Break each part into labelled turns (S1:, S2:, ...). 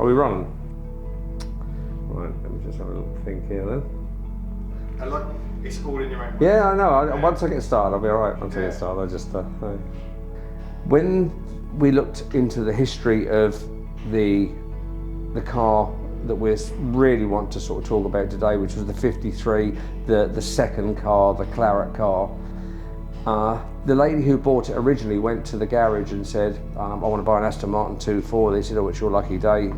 S1: Are we running? Right, let me just have a little think here then.
S2: I like it's all in your own.
S1: Yeah, I know. Once I get started, I'll be all right. Once I get started, I just. When we looked into the history of the car that we really want to sort of talk about today, which was the 53, the second car, the Claret car. The lady who bought it originally went to the garage and said, I want to buy an Aston Martin 2.4. They said, oh, it's your lucky day.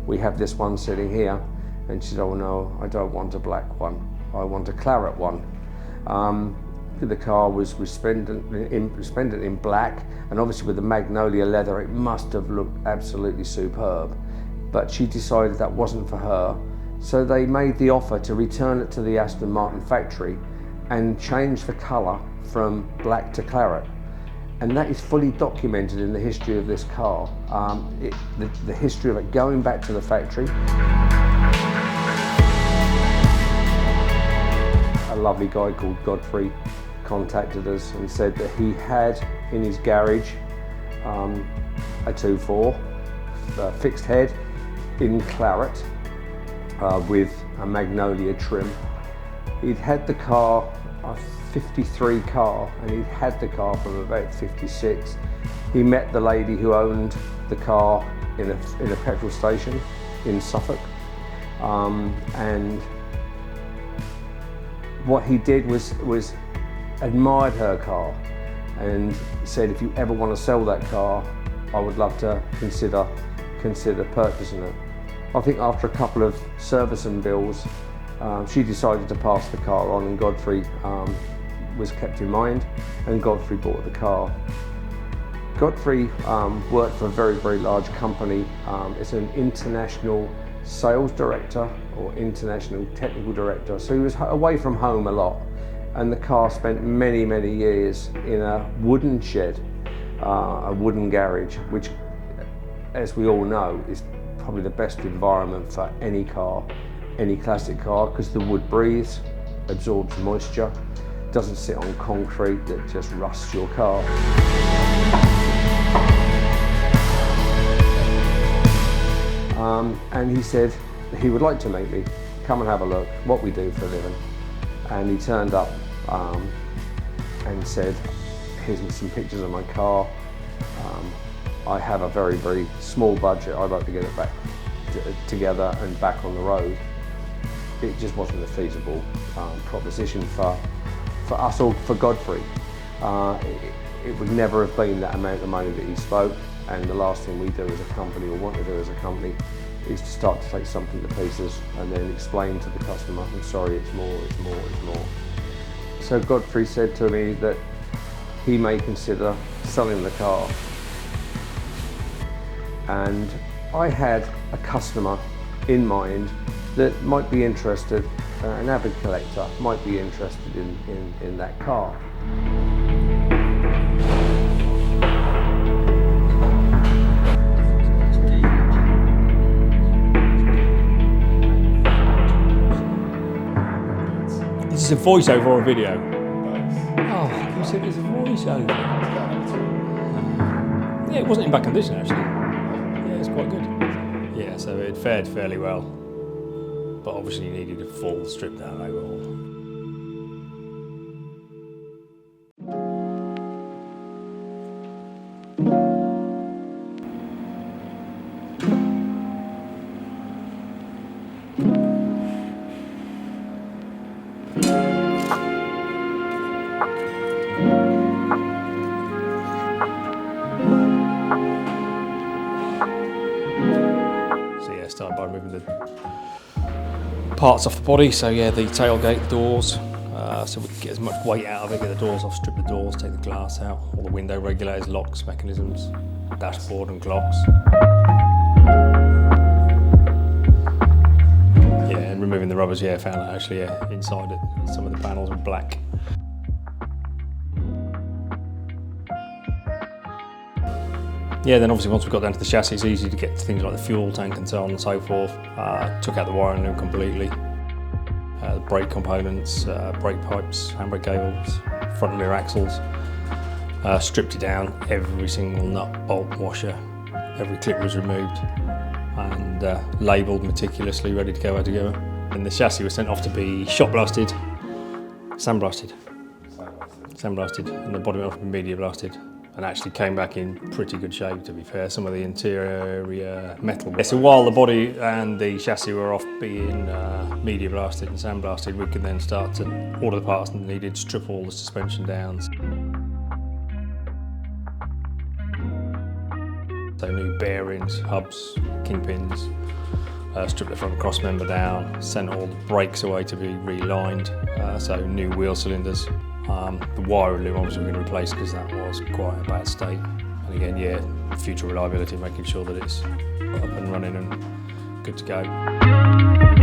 S1: We have this one sitting here. And she said, oh no, I don't want a black one. I want a claret one. The car was resplendent in black, and obviously with the magnolia leather, it must have looked absolutely superb. But she decided that wasn't for her. So they made the offer to return it to the Aston Martin factory and change the colour from black to claret. And that is fully documented in the history of this car. The history of it going back to the factory. A lovely guy called Godfrey contacted us and said that he had in his garage a 2.4 fixed head in claret with a magnolia trim. He'd had the car, a 53 car, and he'd had the car from about 56. He met the lady who owned the car in a petrol station in Suffolk, and what he did was admired her car and said, if you ever want to sell that car, I would love to consider purchasing it. I think after a couple of service and bills, she decided to pass the car on, and Godfrey was kept in mind, and Godfrey bought the car. Godfrey worked for a very, very large company. It's an international sales director or international technical director, so he was away from home a lot, and the car spent many, many years in a wooden shed, a wooden garage, which, as we all know, is probably the best environment for any car, any classic car, because the wood breathes, absorbs moisture, doesn't sit on concrete that just rusts your car. And he said he would like to meet me, come and have a look, what we do for a living. And he turned up and said, here's some pictures of my car. I have a very, very small budget. I'd like to get it back together and back on the road. It just wasn't a feasible proposition for us or for Godfrey. It would never have been that amount of money that he spoke, and the last thing we do as a company, or want to do as a company, is to start to take something to pieces and then explain to the customer, I'm sorry, it's more, it's more, it's more. So Godfrey said to me that he may consider selling the car. And I had a customer in mind that might be interested, an avid collector, might be interested in that car.
S3: Is this a voiceover or a video? Oh, you said it's a voiceover. Yeah, it wasn't in bad condition actually. Yeah, it's quite good. Yeah, so it fared fairly well, but obviously you needed a full strip down overhaul. Started by removing the parts off the body, so yeah, the tailgate doors, so we can get as much weight out of it, get the doors off, strip the doors, take the glass out, all the window regulators, locks, mechanisms, dashboard and clocks. Yeah, and removing the rubbers, yeah, found that actually inside it, some of the panels were black. Yeah, then obviously once we got down to the chassis, it's easy to get to things like the fuel tank and so on and so forth. Took out the wiring loom completely, the brake components, brake pipes, handbrake cables, front and rear axles. Stripped it down, every single nut, bolt, washer, every clip was removed. and labelled meticulously, ready to go out together. And the chassis was sent off to be shot blasted, sandblasted, and the body went off to be media blasted, and actually came back in pretty good shape, to be fair. Some of the interior metal. So while the body and the chassis were off being media blasted and sandblasted, we could then start to order the parts needed, strip all the suspension down. So new bearings, hubs, kingpins, strip the front cross member down, sent all the brakes away to be relined, so new wheel cylinders. The wire loom obviously we're going to replace because that was quite a bad state. And again, yeah, future reliability, making sure that it's up and running and good to go.